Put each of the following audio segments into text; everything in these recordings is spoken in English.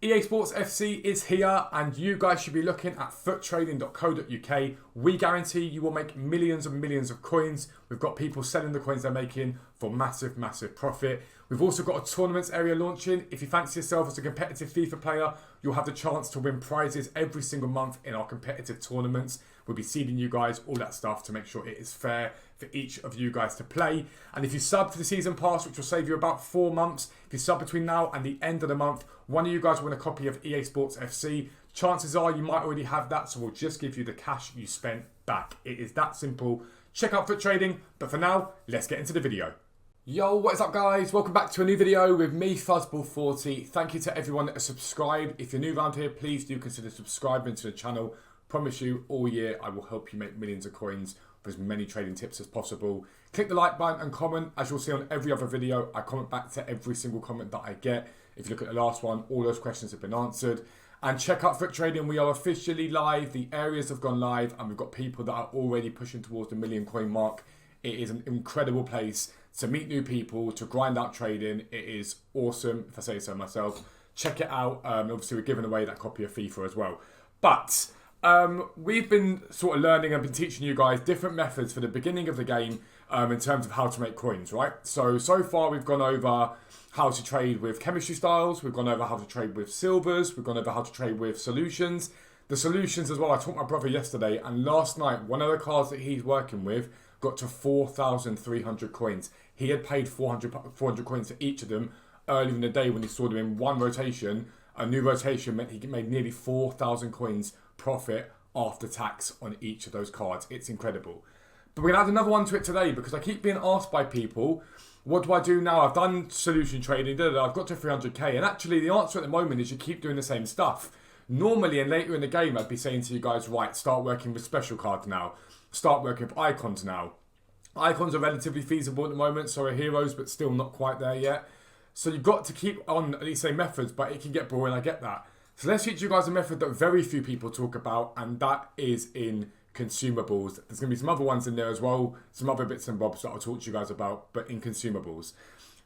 EA Sports FC is here and you guys should be looking at foottrading.co.uk. We guarantee you will make millions and millions of coins. We've got people selling the coins they're making for massive, massive profit. We've also got a tournaments area launching. If you fancy yourself as a competitive FIFA player, you'll have the chance to win prizes every single month in our competitive tournaments. We'll be seeding you guys, all that stuff to make sure it is fair for each of you guys to play. And if you sub to the season pass, which will save you about 4 months, if you sub between now and the end of the month, one of you guys will win a copy of EA Sports FC. Chances are you might already have that, so we'll just give you the cash you spent back. It is that simple. Check out Foot Trading, but for now, let's get into the video. Yo, what is up guys? Welcome back to a new video with me, Fuzzball40. Thank you to everyone that has subscribed. If you're new around here, please do consider subscribing to the channel. Promise you, all year I will help you make millions of coins with as many trading tips as possible. Click the like button and comment. As you'll see on every other video, I comment back to every single comment that I get. If you look at the last one, all those questions have been answered. And check out Foot Trading. We are officially live. The areas have gone live and we've got people that are already pushing towards the million coin mark. It is an incredible place to meet new people, to grind out trading. It is awesome, if I say so myself. Check it out. Obviously, we're giving away that copy of FIFA as well. But we've been sort of learning and been teaching you guys different methods for the beginning of the game in terms of how to make coins, right? So far we've gone over how to trade with chemistry styles. We've gone over how to trade with silvers. We've gone over how to trade with solutions. The solutions as well, I taught my brother yesterday, and last night, one of the cards that he's working with got to 4,300 coins. He had paid 400 coins for each of them earlier in the day when he saw them in one rotation. A new rotation meant he made nearly 4,000 coins profit after tax on each of those cards. It's incredible. But we're going to add another one to it today because I keep being asked by people, what do I do now? I've done solution trading, I've got to 300k. And actually the answer at the moment is you keep doing the same stuff. Normally and later in the game, I'd be saying to you guys, right, start working with special cards now. Start working with icons now. Icons are relatively feasible at the moment, so are heroes, but still not quite there yet. So you've got to keep on these same methods, but it can get boring, I get that. So let's teach you guys a method that very few people talk about, and that is in consumables. There's going to be some other ones in there as well, some other bits and bobs that I'll talk to you guys about, but in consumables.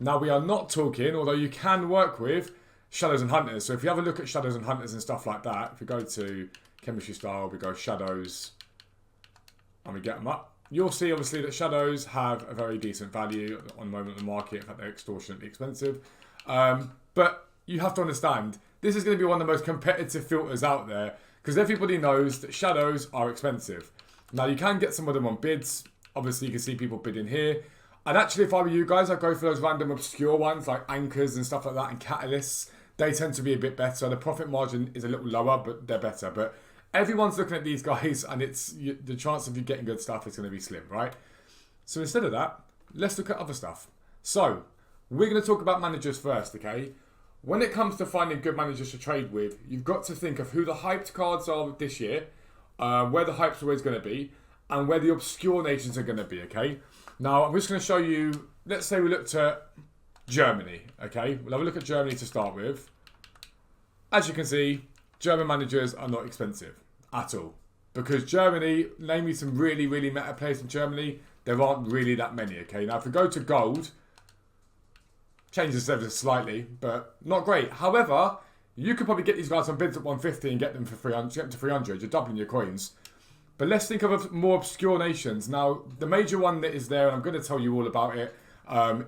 Now we are not talking, although you can work with shadows and hunters. So if you have a look at shadows and hunters and stuff like that, if we go to chemistry style, we go shadows, and we get them up, you'll see obviously that shadows have a very decent value on the moment on the market. In fact, they're extortionately expensive. But you have to understand, this is going to be one of the most competitive filters out there because everybody knows that shadows are expensive. Now, you can get some of them on bids. Obviously, you can see people bidding here. And actually, if I were you guys, I'd go for those random obscure ones like anchors and stuff like that and catalysts. They tend to be a bit better. The profit margin is a little lower, but they're better. But everyone's looking at these guys and the chance of you getting good stuff is going to be slim, right? So instead of that, let's look at other stuff. So we're going to talk about managers first, okay? When it comes to finding good managers to trade with, you've got to think of who the hyped cards are this year, where the hype's always going to be, and where the obscure nations are going to be, okay? Now, I'm just going to show you, let's say we looked at Germany, okay? We'll have a look at Germany to start with. As you can see, German managers are not expensive at all. Because Germany, name me some really, really meta players in Germany, there aren't really that many, okay? Now, if we go to gold, changes ever slightly, but not great. However, you could probably get these guys on bids at 150 and get them for 300, get them to 300. You're doubling your coins. But let's think of more obscure nations. Now, the major one that is there, and I'm going to tell you all about it,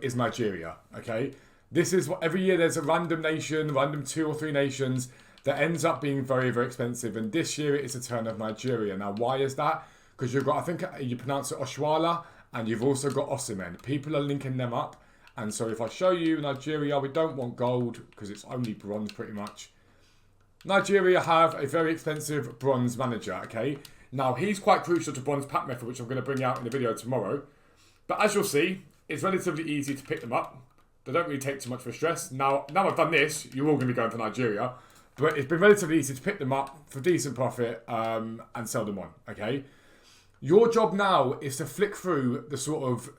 is Nigeria, okay? This is what every year there's a random nation, random 2 or 3 nations that ends up being very, very expensive. And this year it is the turn of Nigeria. Now, why is that? Because you've got, I think you pronounce it Oshuala, and you've also got Osimhen. People are linking them up. And so if I show you Nigeria, we don't want gold because it's only bronze pretty much. Nigeria have a very expensive bronze manager, okay? Now, he's quite crucial to bronze pack method, which I'm going to bring out in the video tomorrow. But as you'll see, it's relatively easy to pick them up. They don't really take too much for stress. Now I've done this, you're all going to be going for Nigeria. But it's been relatively easy to pick them up for decent profit and sell them on, okay? Your job now is to flick through the sort of,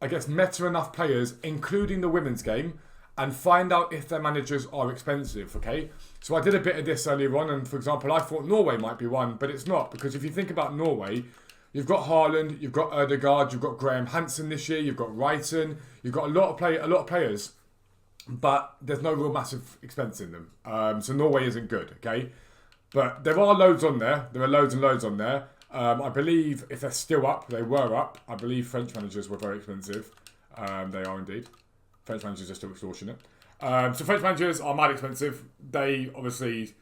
I guess, meta enough players, including the women's game, and find out if their managers are expensive, okay? So I did a bit of this earlier on, and for example, I thought Norway might be one, but it's not, because if you think about Norway, you've got Haaland, you've got Ødegaard, you've got Graham Hansen this year, you've got Wrighton, you've got a lot of players. but there's no real massive expense in them. So Norway isn't good, okay? But there are loads on there. There are loads and loads on there. I believe if they're still up, they were up. I believe French managers were very expensive. They are indeed. French managers are still extortionate. So French managers are mad expensive. They obviously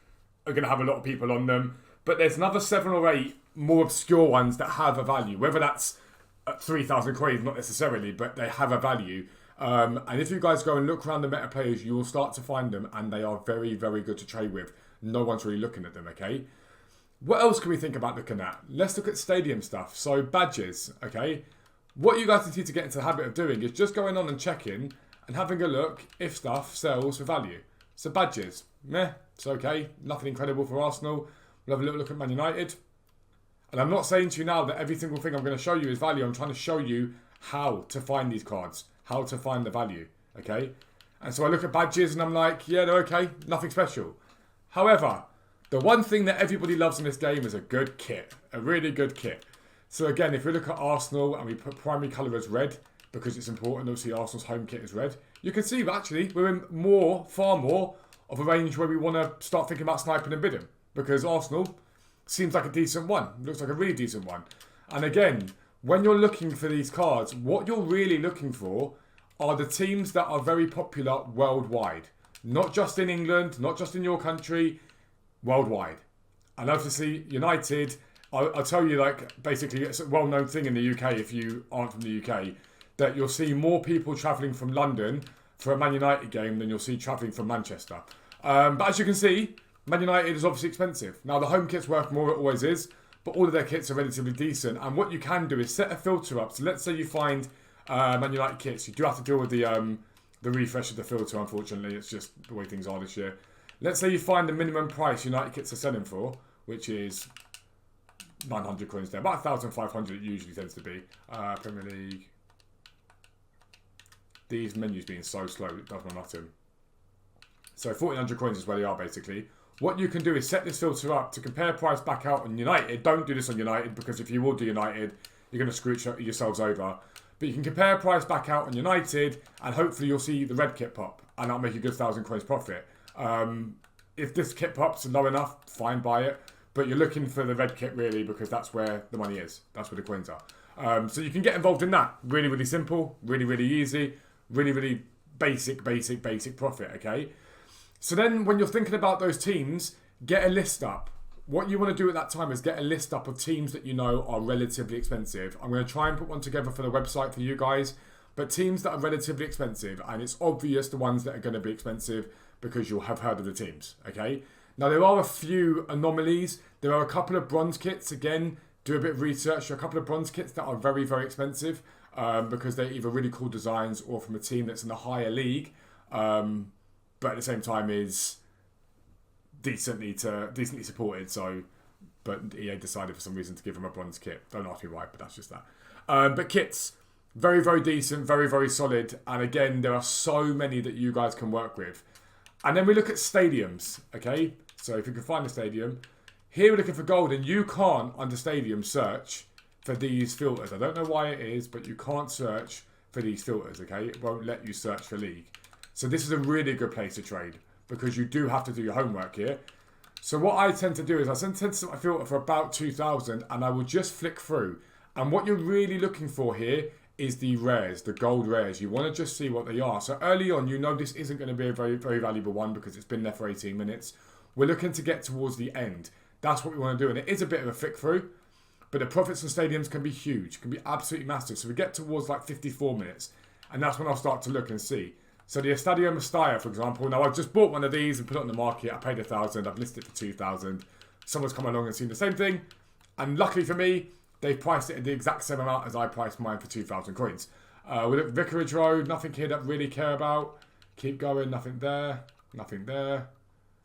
are going to have a lot of people on them. But there's another 7 or 8 more obscure ones that have a value. Whether that's at 3,000 coins, not necessarily, but they have a value. And if you guys go and look around the meta players, you will start to find them, and they are very, very good to trade with. No one's really looking at them, okay? What else can we think about looking at? Let's look at stadium stuff. So badges, okay? What you guys need to get into the habit of doing is just going on and checking and having a look if stuff sells for value. So badges, meh, it's okay. Nothing incredible for Arsenal. We'll have a little look at Man United. And I'm not saying to you now that every single thing I'm going to show you is value. I'm trying to show you how to find these cards, how to find the value, okay? And so I look at badges and I'm like, yeah, they're okay, nothing special. However, the one thing that everybody loves in this game is a good kit, a really good kit. So again, if we look at Arsenal and we put primary colour as red, because it's important, obviously Arsenal's home kit is red, you can see that actually we're in far more of a range where we want to start thinking about sniping and bidding, because Arsenal seems like a decent one, looks like a really decent one. And again, when you're looking for these cards, what you're really looking for are the teams that are very popular worldwide. Not just in England, not just in your country, worldwide. And obviously, United, I'll tell you, like, basically, it's a well-known thing in the UK, if you aren't from the UK, that you'll see more people travelling from London for a Man United game than you'll see travelling from Manchester. But as you can see, Man United is obviously expensive. Now, the home kit's worth more, it always is, but all of their kits are relatively decent. And what you can do is set a filter up. So let's say you find Man United kits. You do have to deal with the refresh of the filter, unfortunately. It's just the way things are this year. Let's say you find the minimum price United kits are selling for, which is 900 coins there. About 1,500 it usually tends to be. Premier League. These menus being so slow, it does my nut in. So 1,400 coins is where they are, basically. What you can do is set this filter up to compare price back out on United. Don't do this on United, because if you will do United, you're going to screw yourselves over. But you can compare price back out on United, and hopefully you'll see the red kit pop, and that'll make a good 1,000 coins profit. If this kit pops low enough, fine, buy it. But you're looking for the red kit, really, because that's where the money is. That's where the coins are. So you can get involved in that. Really, really simple. Really, really easy. Really, really basic profit, okay? So then when you're thinking about those teams, get a list up. What you want to do at that time is get a list up of teams that you know are relatively expensive. I'm going to try and put one together for the website for you guys. But teams that are relatively expensive, and it's obvious the ones that are going to be expensive because you'll have heard of the teams, okay? Now, there are a few anomalies. There are a couple of bronze kits. Again, do a bit of research. There are a couple of bronze kits that are very, very expensive because they're either really cool designs or from a team that's in the higher league. But at the same time is decently supported. So, but EA decided for some reason to give them a bronze kit. Don't ask me why, but that's just that. But kits, very, very decent, very, very solid. And again, there are so many that you guys can work with. And then we look at stadiums, okay? So if you can find a stadium, here we're looking for gold, and you can't, under stadium, search for these filters. I don't know why it is, but you can't search for these filters, okay? It won't let you search for league. So this is a really good place to trade, because you do have to do your homework here. So what I tend to do is I tend to set my filter for about 2,000, and I will just flick through. And what you're really looking for here is the rares, the gold rares. You want to just see what they are. So early on, you know this isn't going to be a very, very valuable one because it's been there for 18 minutes. We're looking to get towards the end. That's what we want to do. And it is a bit of a flick through, but the profits on stadiums can be huge, can be absolutely massive. So we get towards like 54 minutes, and that's when I'll start to look and see. So the Estadio Mestalla, for example, now I've just bought one of these and put it on the market. I paid 1,000, I've listed it for 2,000. Someone's come along and seen the same thing. And luckily for me, they've priced it at the exact same amount as I priced mine for 2,000 coins. We look at Vicarage Road, nothing here that really care about. Keep going, nothing there, nothing there.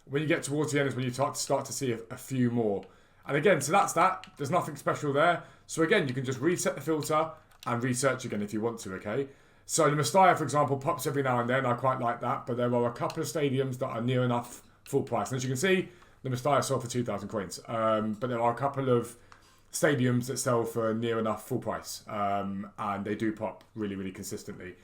When you get towards the end is when you start to see a few more. And again, so that's that. There's nothing special there. So again, you can just reset the filter and research again if you want to, okay? So the Mestalla, for example, pops every now and then. I quite like that. But there are a couple of stadiums that are near enough full price. And as you can see, the Mestalla sold for 2,000 coins. But there are a couple of stadiums that sell for near enough full price. And they do pop really, really consistently.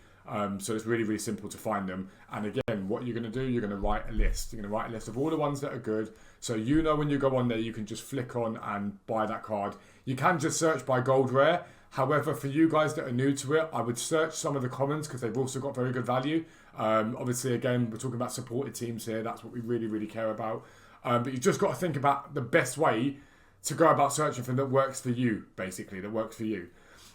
So it's really, really simple to find them. And again, what you're going to do, you're going to write a list. You're going to write a list of all the ones that are good. So you know when you go on there, you can just flick on and buy that card. You can just search by gold rare. However, for you guys that are new to it, I would search some of the commons because they've also got very good value. Obviously, again, we're talking about supported teams here. That's what we really, really care about. But you've just got to think about the best way to go about searching for that works for you, basically, that works for you.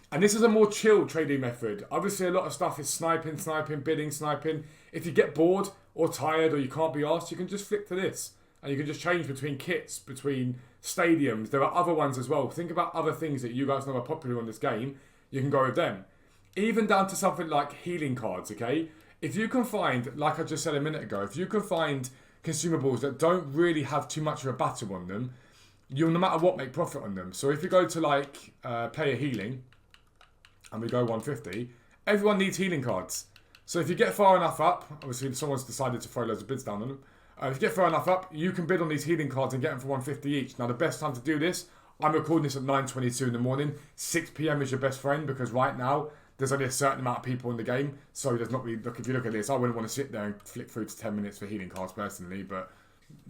And this is a more chill trading method. Obviously, a lot of stuff is sniping, bidding, sniping. If you get bored or tired or you can't be asked, you can just flick to this. And you can just change between kits, between stadiums. There are other ones as well. Think about other things that you guys know are popular on this game. You can go with them. Even down to something like healing cards, okay? If you can find, like I just said a minute ago, if you can find consumables that don't really have too much of a battle on them, you'll no matter what make profit on them. So if you go to like player healing, and we go 150, everyone needs healing cards. So if you get far enough up, obviously someone's decided to throw loads of bids down on them. If you get far enough up, you can bid on these healing cards and get them for 150 each. Now the best time to do this, I'm recording this at 9:22 in the morning. 6 PM is your best friend because right now there's only a certain amount of people in the game. So there's not really, look, if you look at this, I wouldn't want to sit there and flick through to 10 minutes for healing cards personally, but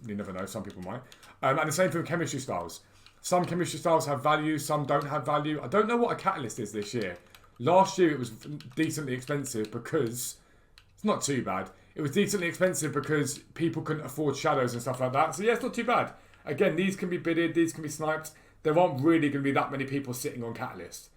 you never know, some people might. And the same thing with chemistry styles. Some chemistry styles have value, some don't have value. I don't know what a catalyst is this year. Last year it was decently expensive because, it's not too bad. It was decently expensive because people couldn't afford shadows and stuff like that. So yeah, it's not too bad. Again, these can be bidded, these can be sniped. There aren't really going to be that many people sitting on catalyst.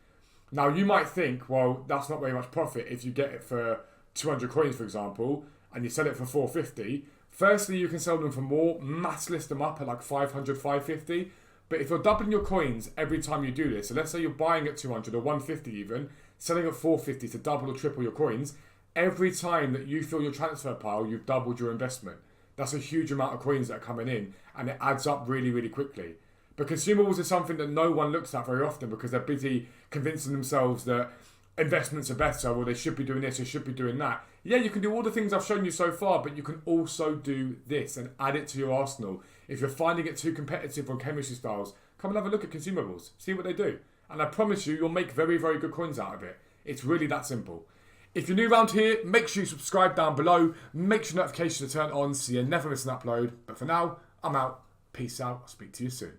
Now you might think, well, that's not very much profit if you get it for 200 coins, for example, and you sell it for 450. Firstly, you can sell them for more, mass list them up at like 500, 550. But if you're doubling your coins every time you do this, so let's say you're buying at 200 or 150 even, selling at 450 to double or triple your coins, every time that you fill your transfer pile, you've doubled your investment. That's a huge amount of coins that are coming in, and it adds up really, really quickly. But consumables is something that no one looks at very often because they're busy convincing themselves that investments are better, or they should be doing this, or should be doing that. Yeah, you can do all the things I've shown you so far, but you can also do this and add it to your arsenal. If you're finding it too competitive on chemistry styles, come and have a look at consumables. See what they do. And I promise you, you'll make very, very good coins out of it. It's really that simple. If you're new around here, make sure you subscribe down below. Make sure notifications are turned on so you never miss an upload. But for now, I'm out. Peace out. I'll speak to you soon.